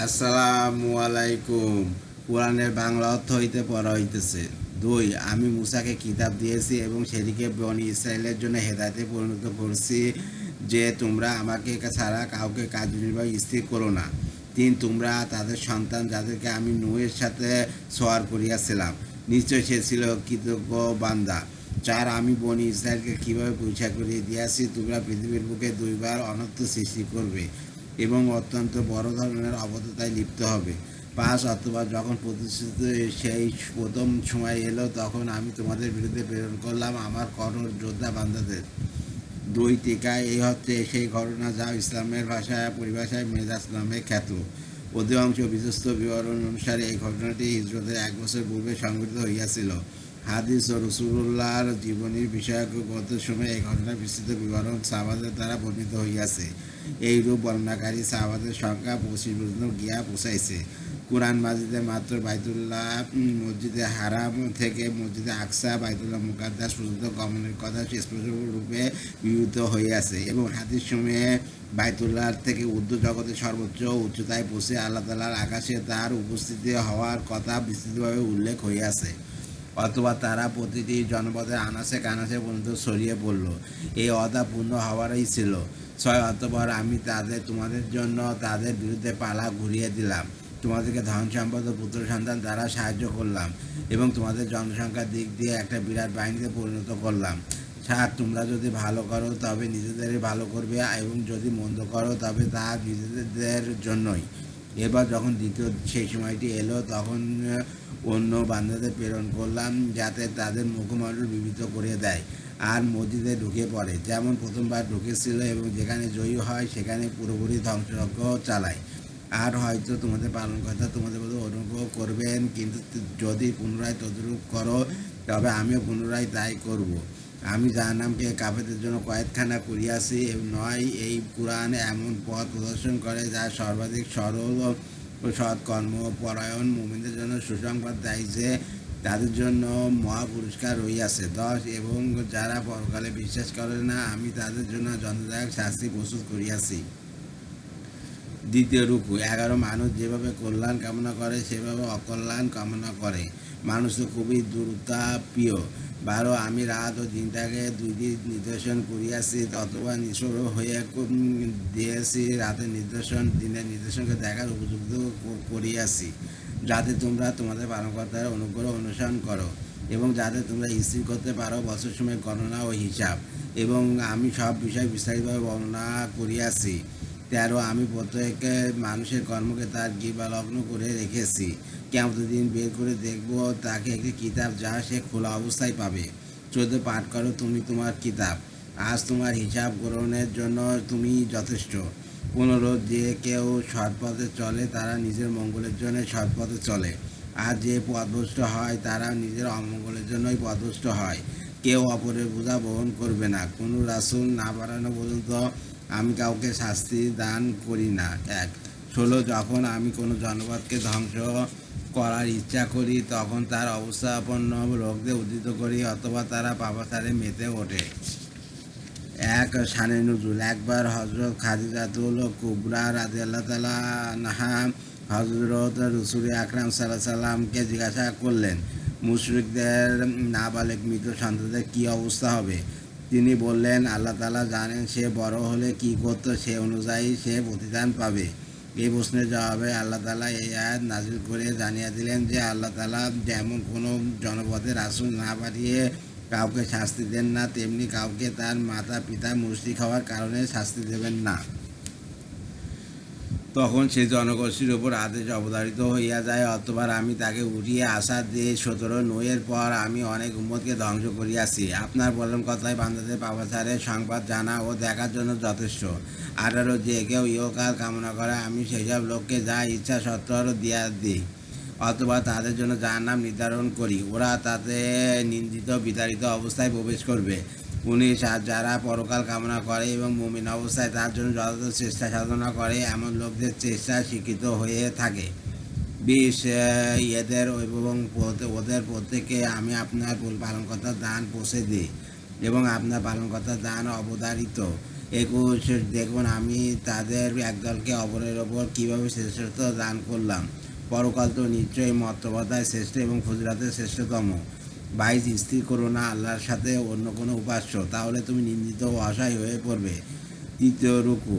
আসসালামু আলাইকুম। কোরআনের বাংলা অর্থ হইতে পড়া হইতেছে। 2, আমি মূসাকে কিতাব দিয়েছি এবং সেটিকে বনী ইসরায়েলের জন্য হেদায়েতে পরিণত করছি যে তোমরা আমাকে ছাড়া কাউকে কার্যনির্বাহী স্থির করো না। 3, তোমরা তাদের সন্তান যাদেরকে আমি নূহের সাথে সওয়ার করিয়াছিলাম, নিশ্চয় সে ছিল কৃতজ্ঞ বান্দা। 4, আমি বনী ইসরায়েলকে কীভাবে পরিচয় করিয়ে দিয়েছি, তোমরা পৃথিবীর বুকে 2বার অনর্থ সৃষ্টি করবে এবং অত্যন্ত বড় ধরনের অবদ্ধতায় লিপ্ত হবে। 5, অথবা যখন প্রতিষ্ঠিত সেই প্রথম সময় এলো তখন আমি তোমাদের বিরুদ্ধে প্রেরণ করলাম আমার কঠোর যোদ্ধা বান্দাদের। 2 টিকা, এই হচ্ছে সেই ঘটনা যা ইসলামের ভাষায় পরিভাষায় মেজাজ নামে খ্যাত। অধিকাংশ বিশ্বস্ত বিবরণ অনুসারে এই ঘটনাটি হিজরতের 1 বছর পূর্বে সংঘটিত হইয়াছিল। হাদিস ও রসুল্লাহর জীবনীর বিষয়ক গত সময়ে এই ঘটনার বিস্তৃত বিবরণ সাহাবাদের দ্বারা বর্ণিত হইয়াছে। এইরূপ বর্ণনাকারী সাহাবাদের সংখ্যা 25 পর্যন্ত গিয়া পৌঁছাইছে। কুরআন মাজিদে মাত্র বাইতুল্লাহ মসজিদে হারাম থেকে মসজিদে আকসা বাইতুল্লাহ মুকাদ্দাস পর্যন্ত গমনের কথা স্পষ্টরূপে বিবৃত হইয়াছে এবং হাদিস সমূহে বাইতুল্লাহ থেকে ঊর্ধ্ব জগতের সর্বোচ্চ উচ্চতায় পৌঁছে আল্লাহ তাআলার আকাশে তার উপস্থিতি হওয়ার কথা বিস্তৃতভাবে উল্লেখ হইয়াছে। অথবা তারা প্রতিটি জনপদের আনাচে কানাচে পর্যন্ত ছড়িয়ে পড়ল। এই অদা পূর্ণ হওয়ারই ছিল। 6, অতঃপর আমি তোমাদের জন্য তাদের বিরুদ্ধে পালা ঘুরিয়ে দিলাম, তোমাদেরকে ধন সম্পদ ও পুত্র সন্তান দ্বারা সাহায্য করলাম এবং তোমাদের জনসংখ্যার দিক দিয়ে একটা বিরাট বাহিনীতে পরিণত করলাম। 7, তোমরা যদি ভালো করো তবে নিজেদেরই ভালো করবে এবং যদি মন্দ করো তবে তা নিজেদের জন্যই। এবার যখন দ্বিতীয় সেই সময়টি এলো তখন অন্য বান্দাদের প্রেরণ করলাম যাতে তাদের মুখমণ্ডল বিবৃত করে দেয় আর মসজিদে ঢুকে পড়ে যেমন প্রথমবার ঢুকেছিল এবং যেখানে জয়ী হয় সেখানে পুরোপুরি ধ্বংসযজ্ঞ চালায়। আর হয়তো তোমাদের পালনকর্তা তোমাদের প্রতি অনুগ্রহ করবেন, কিন্তু যদি পুনরায় তদ্রূপ করো তবে আমিও পুনরায় তাই করব। আমি জাহান্নামকে কাফেরদের জন্য কয়েদখানা করিয়াছি নয়। এই কুরআন এমন পথ প্রদর্শন করে যা সর্বাধিক সরল ও সৎকর্ম পরায়ণ মুমিনদের জন্য সুসংবাদ দেয় যে তাদের জন্য মহা পুরস্কার রইয়াছে। 10, এবং যারা পরকালে বিশ্বাস করে না আমি তাদের জন্য যন্ত্রদায়ক শাস্তি প্রস্তুত করিয়াছি। দ্বিতীয় রুকু। 11, মানুষ যেভাবে কল্যাণ কামনা করে সেভাবে অকল্যাণ কামনা করে। মানুষ তো খুবই দুর্তাপীয়। 12, আমি রাত ও দিনটাকে 2 দিন নিদর্শন করিয়াছি অথবা নিঃস্ব হয়ে দিয়েছি রাতের নিদর্শন দিনের নিদর্শনকে দেখার উপযুক্ত করিয়াছি, যাতে তোমরা তোমাদের পালনকর্তার অনুগ্রহ অনুসরণ করো এবং যাতে তোমরা স্থির করতে পারো বছর সময় গণনা ও হিসাব, এবং আমি সব বিষয় বিস্তারিতভাবে বর্ণনা করিয়াছি। 13, আমি প্রত্যেক মানুষের কর্মকে তার গিবালগ্ন করে রেখেছি। কিয়ামতের দিন বের করে দেখব তাকে একটি কিতাব যা সে খোলা অবস্থায় পাবে। 14, পাঠ করো তুমি তোমার কিতাব, আজ তোমার হিসাব গ্রহণের জন্য তুমি যথেষ্ট। 15, যে কেউ সৎপথে চলে তারা নিজের মঙ্গলের জন্য সৎপথে চলে, আর যে পথভ্রষ্ট হয় তারা নিজের অমঙ্গলের জন্যই পথভ্রষ্ট হয়। কেউ অপরের বোঝা বহন করবে না, কোনো রাসূল না বাড়ানো পর্যন্ত আমি কাউকে শাস্তি দান করি না। 1, 16, যখন আমি কোনো জনপদকে ধ্বংস করার ইচ্ছা করি তখন তার অবস্থাপন্ন লোকদের উদ্ধৃত করি অথবা তারা পাপাচারে মেতে ওঠে। 1, শানে নুজুল। একবার হজরত খাদিজাতুল কুবরা রাদিয়াল্লাহু তাআলা আনহা হজরত রসুল আকরাম সাল্লাল্লাহু আলাইহি সাল্লামকে জিজ্ঞাসা করলেন, মুশরিকদের নাবালেগ মৃত সন্তানদের কী অবস্থা হবে? তিনি বললেন, আল্লাহ তাআলা জানেন সে বড় হলে কী করত, সে অনুযায়ী সে প্রতিদান পাবে। এই প্রশ্নের জবাবে আল্লাহ তাআলা এই আয়াত নাজিল করে জানিয়ে দিলেন যে আল্লাহ তাআলা যেমন কোনো জনপদে রাসূল না পাঠিয়ে কাউকে শাস্তি দেন না, তেমনি কাউকে তার মাতা পিতা মুশরিক হওয়ার কারণে শাস্তি দেবেন না। তখন সে জনগোষ্ঠীর উপর আদেশ অবধারিত হইয়া যায়, অথবা আমি তাকে উঠিয়ে আসা দিয়ে 17, নূহের পর আমি অনেক উম্মতকে ধ্বংস করিয়াছি। আপনার বলেন কথায় বান্দাদের পাপাচারের সংবাদ জানা ও দেখার জন্য যথেষ্ট। 18, যে কেউ ইহকাল কামনা করে আমি সেসব লোককে যা ইচ্ছা সত্তর দিয়া দিই অথবা তাদের জন্য জাহান্নাম নির্ধারণ করি, ওরা তাতে নিন্দিত বিতাড়িত অবস্থায় প্রবেশ করবে। 19, আর যারা পরকাল কামনা করে এবং মুমিন অবস্থায় তার জন্য যথাযথ চেষ্টা সাধনা করে এমন লোকদের চেষ্টা স্বীকৃত হয়ে থাকে। 20, এদের এবং ওদের প্রত্যেকে আমি আপনার পালনকর্তার দান পৌঁছে দিই এবং আপনার পালনকর্তার দান অবধারিত 21 দেখুন আমি তাদের একদলকে অপরের ওপর কীভাবে শ্রেষ্ঠত্ব দান করলাম। পরকাল তো নিশ্চয়ই মর্তবতায় শ্রেষ্ঠ এবং ফজিলতে শ্রেষ্ঠতম। 22 স্থির করো না আল্লাহর সাথে অন্য কোনো উপাস্য, তাহলে তুমি নিন্দিত ও অসহায় হয়ে পড়বে। 3 রুকু।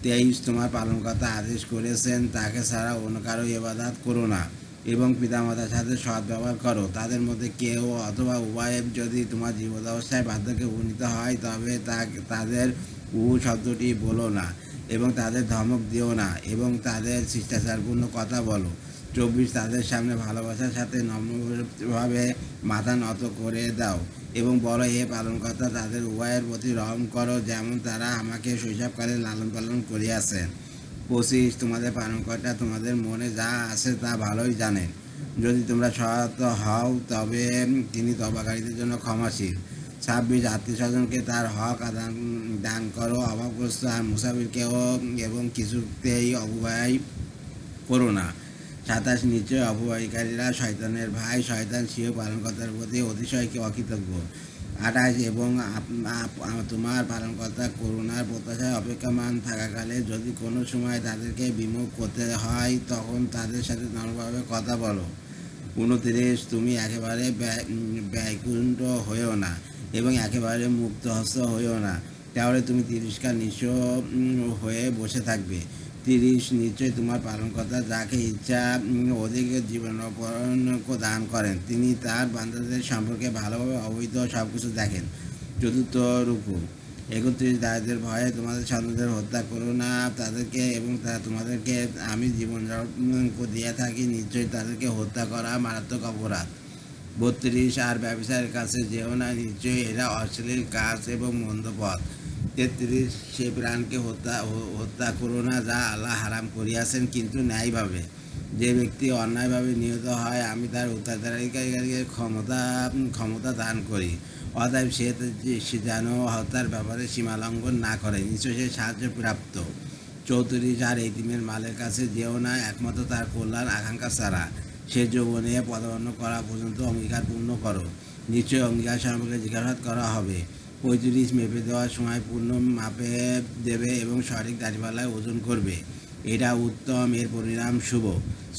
23 তোমার পালনকর্তা আদেশ করেছেন তাকে ছাড়া অন্য কারো ইবাদত করো না এবং পিতামাতার সাথে সৎ ব্যবহার করো। তাদের মধ্যে কেউ অথবা উভয় যদি তোমার জীবদ্দশায় বার্ধক্যে উপনীত হয় তবে তাদের শব্দটি বলো না এবং তাদের ধমক দিও না এবং তাদের শিষ্টাচারপূর্ণ কথা বলো। 24 তাদের সামনে ভালোবাসার সাথে নম্রভাবে মাথা নত করে দাও এবং বলো, হে পালনকর্তা, তাদের উভয়ের প্রতি রহম করো যেমন তারা আমাকে শৈশবকালে লালন পালন করিয়াছেন। 25 তোমাদের পালনকর্তা তোমাদের মনে যা আছে তা ভালোই জানেন। যদি তোমরা সৎ হও তবে তিনি তবাকারীদের জন্য ক্ষমাশীল। 26 আত্মীয় স্বজনকে তার হক দান করো, অভাবগ্রস্ত আর মুসাফিরকেও এবং কিছুতেই অবহেলা করো না। 27 নিশ্চয় অপব্যয়কারীরা শয়তানের ভাই, শয়তান স্বীয় পালনকর্তার প্রতি অতিশয় অকৃতজ্ঞ। 28 এবং তোমার পালনকর্তা করুণার প্রত্যাশায় অপেক্ষমান থাকাকালে যদি কোনো সময় তাদেরকে বিমুখ করতে হয় তখন তাদের সাথে নম্রভাবে কথা বলো। 29 তুমি একেবারে ব্যয়কুণ্ঠ হয়েও না এবং একেবারে মুক্তহস্ত হয়েও না, তাহলে তুমি তিরস্কার নিঃস্ব হয়ে বসে থাকবে। 30 নিশ্চয়ই তোমার পালনকর্তা যাকে ইচ্ছা অধিক জীবন দান করেন, তিনি তার বান্দাদের সম্পর্কে ভালোভাবে অবৈধ সব কিছু দেখেন। 4 রুকু। 31 দারিদ্রের ভয়ে তোমাদের সন্তানদের হত্যা করো না তাদেরকে এবং তোমাদেরকে আমি জীবন দিয়ে থাকি, নিশ্চয়ই তাদেরকে হত্যা করা মারাত্মক অপরাধ। 32 আর ব্যবসায়ের কাছে যেও না, নিশ্চয়ই এরা অশ্লীল কাজ এবং মন্দ পথ। 33 সে প্রাণকে হত্যা করো না যা আল্লাহ হারাম করিয়াছেন, কিন্তু ন্যায়ভাবে। যে ব্যক্তি অন্যায়ভাবে নিহত হয় আমি তার উত্তরাধিকারীকে ক্ষমতা দান করি, অতএব সে যেন হত্যার ব্যাপারে সীমা লঙ্ঘন না করে, নিশ্চয় সে সাহায্য প্রাপ্ত। 34 আর এতিমের মালের কাছে যেও না একমাত্র তার কল্যাণ আকাঙ্ক্ষা ছাড়া, সে যৌবনে পদাবন্ন করা পর্যন্ত অঙ্গীকার পূর্ণ করো, নিশ্চয়ই অঙ্গীকার সম্পর্কে জিজ্ঞাসাবাদ করা হবে। 35 মেপে দেওয়ার সময় পূর্ণ মাপে দেবে এবং সঠিক দাড়িপাল্লায় ওজন করবে, এটা উত্তম, এর পরিণাম শুভ।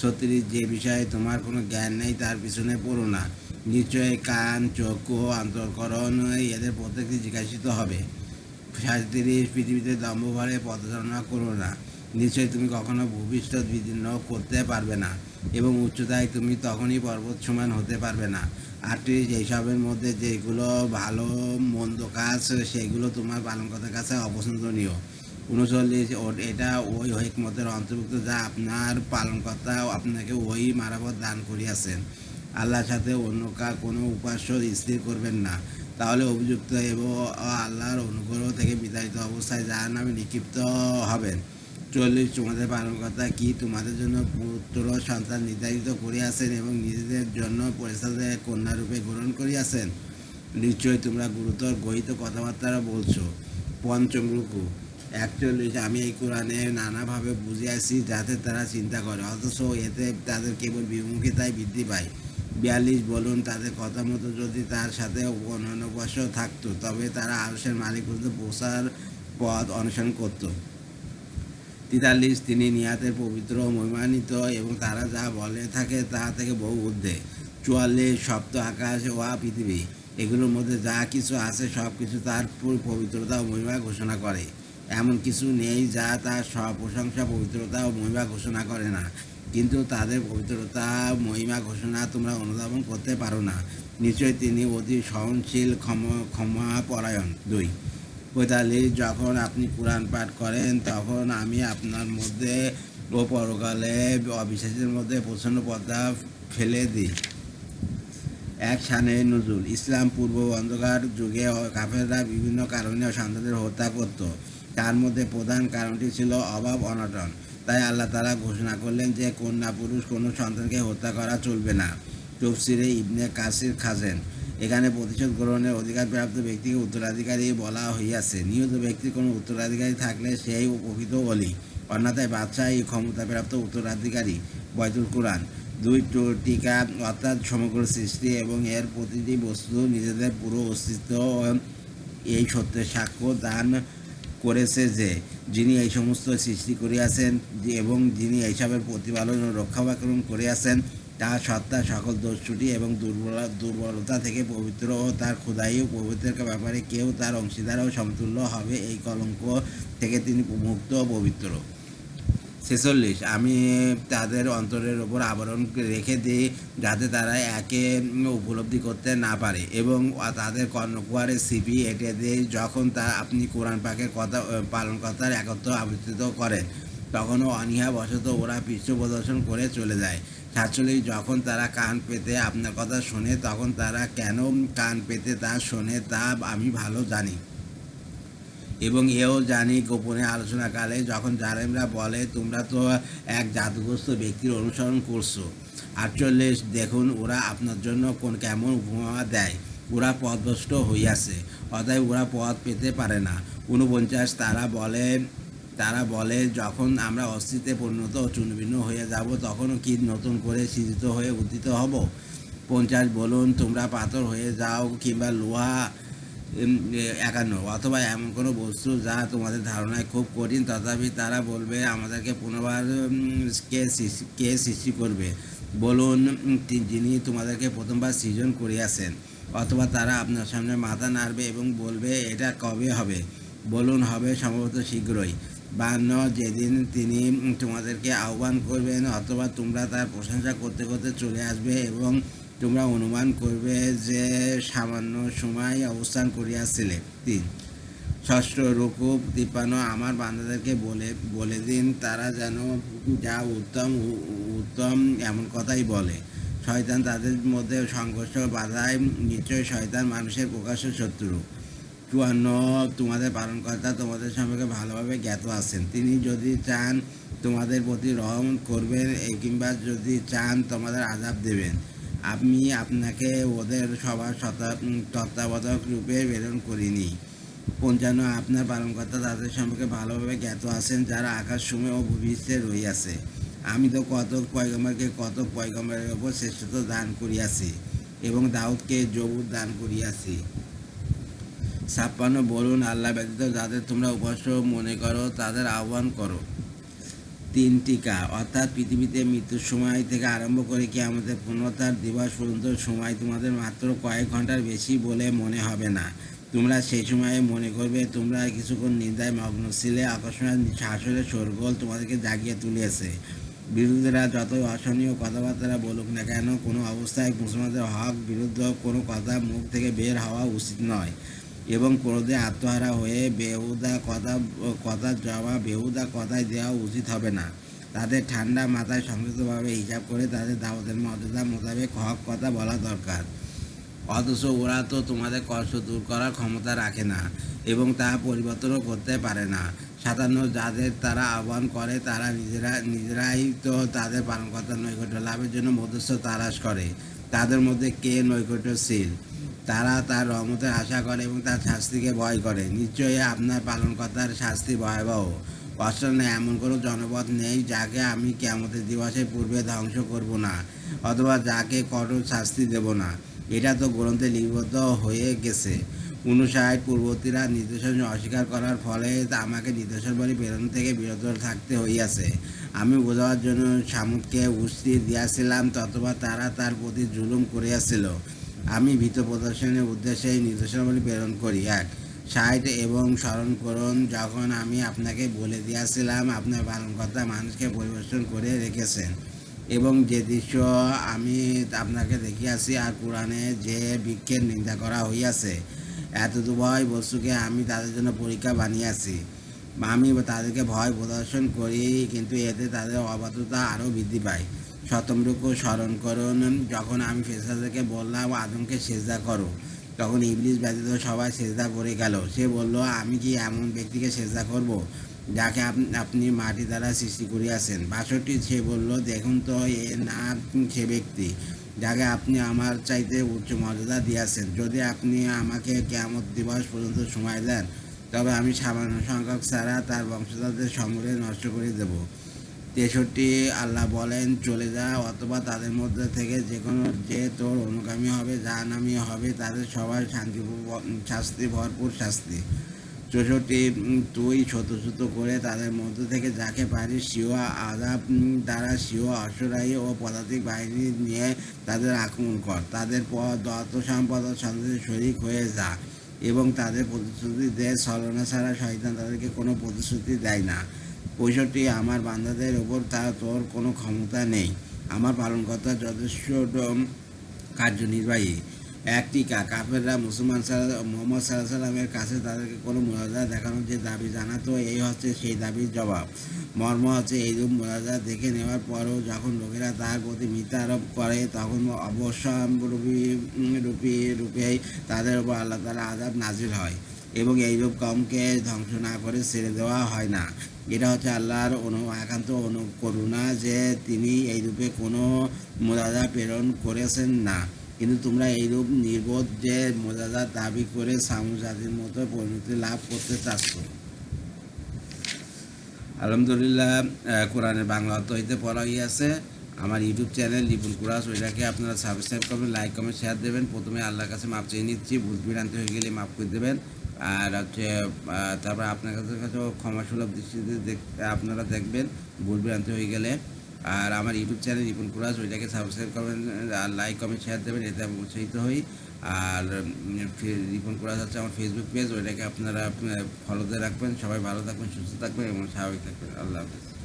36 যে বিষয়ে তোমার কোনো জ্ঞান নেই তার পিছনে পড়ো না, নিশ্চয়ই কান, চক্ষু, অন্তঃকরণ এদের প্রত্যেকটি জিজ্ঞাসিত হবে। 37 পৃথিবীতে দম্ভভরে পদচারণা করো না, নিশ্চয়ই তুমি কখনো ভূপৃষ্ঠ বিদীর্ণ করতে পারবে না এবং উচ্চতায় তুমি তখনই পর্বত সমান হতে পারবে না। 38 এইসবের মধ্যে যেগুলো ভালো মন্দ কাজ সেগুলো তোমার পালনকর্তার কাছে অপছন্দনীয়। 39 এটা ওই হিকমতের অন্তর্ভুক্ত যা আপনার পালনকর্তা আপনাকে ওই মারাফত দান করিয়াছেন। আল্লাহর সাথে অন্য কোনো উপাস্য স্থির করবেন না, তাহলে অভিযুক্ত এবং আল্লাহর অনুগ্রহ থেকে বিতাড়িত অবস্থায় জাহান্নামে নিক্ষিপ্ত হবেন। 40 তোমাদের পালনকর্তা কি তোমাদের জন্য পুত্র সন্তান নির্ধারিত করিয়াছেন এবং নিজেদের জন্য পরিস্থিতি কন্যারূপে গ্রহণ করিয়াছেন? নিশ্চয়ই তোমরা গুরুতর গহিত কথাবার্তা বলছো। 5 রুকু। 41 আমি এই কোরআনে নানাভাবে বুঝিয়াছি যাতে তারা চিন্তা করে, অথচ এতে তাদের কেবল বিমুখিতায় বৃদ্ধি পায়। 42 বলুন, তাদের কথা মতো যদি তার সাথে অন্যান্য উপাস্য থাকতো তবে তারা আরশের মালিক পর্যন্ত পৌঁছার পথ অনুসরণ করত। 43 তিনি নিয়াতের পবিত্র ও মহিমান্বিত এবং তারা যা বলে থাকে তা থেকে বহু ঊর্ধ্বে। 44 সপ্ত আকাশ ও পৃথিবী এগুলোর মধ্যে যা কিছু আছে সব কিছু তার পবিত্রতা ও মহিমা ঘোষণা করে, এমন কিছু নেই যা তার প্রশংসা, পবিত্রতা ও মহিমা ঘোষণা করে না, কিন্তু তাদের পবিত্রতা মহিমা ঘোষণা তোমরা অনুধাবন করতে পারো না। নিশ্চয়ই তিনি অতি সহনশীল, ক্ষমাপরায়ণ। 2 45 যখন আপনি কোরআন পাঠ করেন তখন আমি আপনার মধ্যে ও পরকালে অবিশ্বাসীদের মধ্যে প্রচণ্ড পর্দা ফেলে দিই। 1 শানে নজুল। ইসলাম পূর্ব অন্ধকার যুগে কাফেররা বিভিন্ন কারণে সন্তানদের হত্যা করত, তার মধ্যে প্রধান কারণটি ছিল অভাব অনটন। তাই আল্লাহ তাআলা ঘোষণা করলেন যে কন্যা পুরুষ কোনো সন্তানকে হত্যা করা চলবে না। তফসিরে ইবনে কাসির খাজেন এখানে প্রতিশোধ গ্রহণের অধিকারপ্রাপ্ত ব্যক্তিকে উত্তরাধিকারী বলা হইয়াছে। নিহত ব্যক্তির কোনো উত্তরাধিকারী থাকলে সেই প্রকৃত অলি, অন্যথায় বাদশাহ এই ক্ষমতাপ্রাপ্ত উত্তরাধিকারী। বয়তুল কুরআন। 2 টিকা অর্থাৎ সমগ্র সৃষ্টি এবং এর প্রতিটি বস্তু নিজেদের পুরো অস্তিত্ব এই সত্যের সাক্ষ্য দান করেছে যে যিনি এই সমস্ত সৃষ্টি করিয়াছেন এবং যিনি এইসবের প্রতিপালন ও রক্ষণাবেক্ষণ করিয়াছেন, তার সত্তা সকল দোষ ত্রুটি এবং দুর্বলতা থেকে পবিত্র ও তার খোদাই ও পবিত্রের ব্যাপারে কেউ তার অংশীদার ও সমতুল্য হবে এই কলঙ্ক থেকে তিনি মুক্ত ও পবিত্র। 46 আমি তাদের অন্তরের ওপর আবরণ রেখে দিই যাতে তারা একে উপলব্ধি করতে না পারে এবং তাদের কর্ণকুয়ারে সিপি এঁটে দেয় যখন তা আপনি কোরআন পাকের কথা পালনকর্তার একত্র আবৃত্তিত করেন, তখনও অনীহাবশত ওরা পৃষ্ঠ প্রদর্শন করে চলে যায়। 47 যখন তারা কান পেতে আপনার কথা শোনে তখন তারা কেন কান পেতে তা শোনে তা আমি ভালো জানি এবং এও জানি গোপনে আলোচনাকালে যখন জালেমরা বলে তোমরা তো এক জাদুগ্রস্ত ব্যক্তির অনুসরণ করছো। 48 দেখুন ওরা আপনার জন্য কেমন উপমা দেয়, ওরা পথভ্রষ্ট হইয়াছে অতএব ওরা পথ পেতে পারে না। 49 তারা বলে যখন আমরা অস্তিত্বে পরিণত ও চূর্ণবিন্ন হয়ে যাব তখনও কি নতুন করে সৃজিত হয়ে উদ্ধিত হব। 50 বলুন তোমরা পাথর হয়ে যাও কিংবা লোহা 51 অথবা এমন কোনো বস্তু যা তোমাদের ধারণায় খুব কঠিন, তথাপি তারা বলবে আমাদেরকে পুনর্বার কে সৃষ্টি করবে। বলুন যিনি তোমাদেরকে প্রথমবার সৃজন করিয়াছেন। অথবা তারা আপনার সামনে মাথা নাড়বে এবং বলবে এটা কবে হবে। বলুন হবে সম্ভবত শীঘ্রই। 52 যেদিন তিনি তোমাদেরকে আহ্বান করবেন অথবা তোমরা তার প্রশংসা করতে করতে চলে আসবে এবং তোমরা অনুমান করবে যে সামান্য সময় অবস্থান করিয়াছিলে। 3 ষষ্ঠ রুকু 53 আমার বান্দাদেরকে বলে দিন তারা যেন যা উত্তম এমন কথাই বলে। শয়তান তাদের মধ্যে সংঘর্ষ বাধায়, নিশ্চয় শয়তান মানুষের প্রকাশ্য শত্রু। 54 তোমাদের পালনকর্তা তোমাদের সম্পর্কে ভালোভাবে জ্ঞাত আছেন, তিনি যদি চান তোমাদের প্রতি রহম করবেন কিংবা যদি চান তোমাদের আযাব দেবেন। আমি আপনাকে ওদের সবার তত্ত্বাবধায়ক রূপে প্রেরণ করিনি। 55 আপনার পালনকর্তা তাদের সম্পর্কে ভালোভাবে জ্ঞাত আছেন যারা আকাশসমূহে ও ভূপৃষ্ঠে রহিয়াছে। আমি তো কতক পয়গম্বরের ওপর শ্রেষ্ঠত্ব দান করিয়াছি এবং দাউদকে জবুর দান করিয়াছি। 56 বলুন আল্লাহ ব্যতীত যাদের তোমরা উপাস্য মনে করো তাদের আহ্বান করো। 3 টিকা অর্থাৎ পৃথিবীতে মৃত্যুর সময় থেকে আরম্ভ করে কিয়ামতের পুনরুত্থান দিবস পর্যন্ত সময় তোমাদের মাত্র কয়েক ঘন্টার বেশি বলে মনে হবে না। তোমরা সেই সময়ে মনে করবে তোমরা কিছুক্ষণ নিন্দায় মগ্ন ছিলে, আকস্মিক শাসনের শোরগোল তোমাদেরকে জাগিয়ে তুলিয়েছে। বিরোধীরা যতই অসহনীয় কথাবার্তা বলুক না কেন, কোনো অবস্থায় মুসলমানদের হক বিরুদ্ধ কোনো কথা মুখ থেকে বের হওয়া উচিত নয় এবং কোনোদিন আত্মহারা হয়ে বেহুদা কথায় দেওয়া উচিত হবে না। তাদের ঠান্ডা মাথায় সংযুক্তভাবে হিসাব করে তাদের দাওয়াতের মর্যাদা মোতাবেক হক কথা বলা দরকার। অথচ ওরা তো তোমাদের কষ্ট দূর করার ক্ষমতা রাখে না এবং তা পরিবর্তনও করতে পারে না। 57 যাদের তারা আহ্বান করে তারা নিজেরাই তো তাদের পালনকর্তার নৈকট্য লাভের জন্য মধ্যস্থ তালাশ করে। তাদের মধ্যে কে নৈকট্যশীল? তারা তার রহমতের আশা করে এবং তার শাস্তিকে ভয় করে। নিশ্চয়ই আপনার পালনকর্তার শাস্তি ভয়াবহ। 58 এমন কোনো জনপদ নেই যাকে আমি কিয়ামতের দিবসের পূর্বে ধ্বংস করব না অথবা যাকে কঠোর শাস্তি দেব না। এটা তো গ্রন্থে লিপিবদ্ধ হয়ে গেছে। 59 পূর্ববর্তীরা নির্দেশন অস্বীকার করার ফলে আমাকে নির্দেশনাবলী প্রেরণ থেকে বিরত থাকতে হইয়াছে। আমি বোঝাবার জন্য সামুদকে উস্তি দিয়াছিলাম অথবা তারা তার প্রতি জুলুম করিয়াছিল। আমি ভীত প্রদর্শনের উদ্দেশ্যে এই নির্দেশনাবলী প্রেরণ করি। 60 এবং স্মরণ করুন যখন আমি আপনাকে বলে দিয়াছিলাম আপনার পালনকর্তা মানুষকে পরিবেশন করে রেখেছেন এবং যে দৃশ্য আমি আপনাকে দেখিয়াছি আর কোরআনে যে বৃক্ষের নিন্দা করা হইয়াছে, এতদুভয় বস্তুকে আমি তাদের জন্য পরীক্ষা বানিয়েছি। আমি তাদেরকে ভয় প্রদর্শন করি কিন্তু এতে তাদের অবাধ্যতা আরও বৃদ্ধি পায়। 17 স্মরণ করুন যখন আমি ফেরেশতাদেরকে বললাম আদমকে সেজদা করো, তখন ইবলিস ব্যতীত সবাই সেজদা করে গেল। সে বলল আমি কি এমন ব্যক্তিকে সেজদা করব যাকে আপনি মাটি দ্বারা সৃষ্টি করিয়াছেন। 62 সে বলল দেখুন তো এ না সে ব্যক্তি যাকে আপনি আমার চাইতে উচ্চ মর্যাদা দিয়েছেন। যদি আপনি আমাকে কিয়ামত দিবস পর্যন্ত সময় দেন তবে আমি সামান্য সংখ্যক ছাড়া তার বংশধরদের সমূলে নষ্ট করে দেব। 63 আল্লাহ বলেন চলে যা অথবা তাদের মধ্যে থেকে যে তোর অনুগামী হবে জাহান্নামী হবে তাদের সবার শাস্তি ভরপুর শাস্তি। 64 তুই শত করে তাদের মধ্য থেকে যাকে পারিস স্বীয় আযাব দ্বারা স্বীয় অশ্বরাহী ও পদাতিক বাহিনী নিয়ে তাদের আক্রমণ কর, তাদের দত্ত সম্পদ ও সন্তানের শরিক হয়ে যা এবং তাদের প্রতিশ্রুতি দে। ছলনা ছাড়া শয়তান তাদেরকে কোনো প্রতিশ্রুতি দেয় না। 65 আমার বান্দাদের ওপর তোর কোনো ক্ষমতা নেই, আমার পালনকর্তা যথেষ্ট কার্যনির্বাহী। টিকা কাফেররা মোহাম্মদ সাল্লাহ সাল্লামের কাছে তাদেরকে কোনো মুনাজাত দেখানোর যে দাবি জানাতো, এই হচ্ছে সেই দাবির জবাব। মর্ম হচ্ছে এইরূপ মুনাজাত দেখে নেওয়ার পরও যখন লোকেরা তার প্রতি মিথ্যা আরোপ করে তখন রূপেই তাদের উপর আল্লাহ তাআলা আযাব নাজিল হয় এবং এইরূপ কমকে ধ্বংস না করে ছেড়ে দেওয়া হয় না। এটা হচ্ছে আল্লাহর একান্ত করুণা যে তিনি এইরূপে কোনো মুনাজাত প্রেরণ করেছেন না, কিন্তু তোমরা এইরূপ নির্বোধ যে মোজাজাত দাবি করে সামুদ জাতির মতো পরিণতি লাভ করতে চাচ্ছ। আলহামদুলিল্লাহ, কোরআনের বাংলা অর্থ হইতে পড়া আছে আমার ইউটিউব চ্যানেল লিপুন কুরাস, ওইটাকে আপনারা সাবস্ক্রাইব করবেন, লাইক কমেন্ট শেয়ার দেবেন। প্রথমে আল্লাহর কাছে মাপ চেয়ে নিচ্ছি, ভুল ভ্রান্তি হয়ে গেলে মাফ করে দেবেন। আর হচ্ছে তারপর আপনার কাছেও ক্ষমাসুলভ দৃষ্টিতে আপনারা দেখবেন ভুল ভ্রান্তি হয়ে গেলে। আর আমার ইউটিউব চ্যানেল লিপুন কুরাস, ওইটাকে সাবস্ক্রাইব করবেন আর লাইক কমেন্ট শেয়ার দেবেন, এতে আমি উৎসাহিত হই। আর রিপন কুরাস হচ্ছে আমার ফেসবুক পেজ, ওইটাকে আপনারা ফলোতে রাখবেন। সবাই ভালো থাকবেন, সুস্থ থাকবেন এবং স্বাভাবিক থাকবেন। আল্লাহ হাফেজ।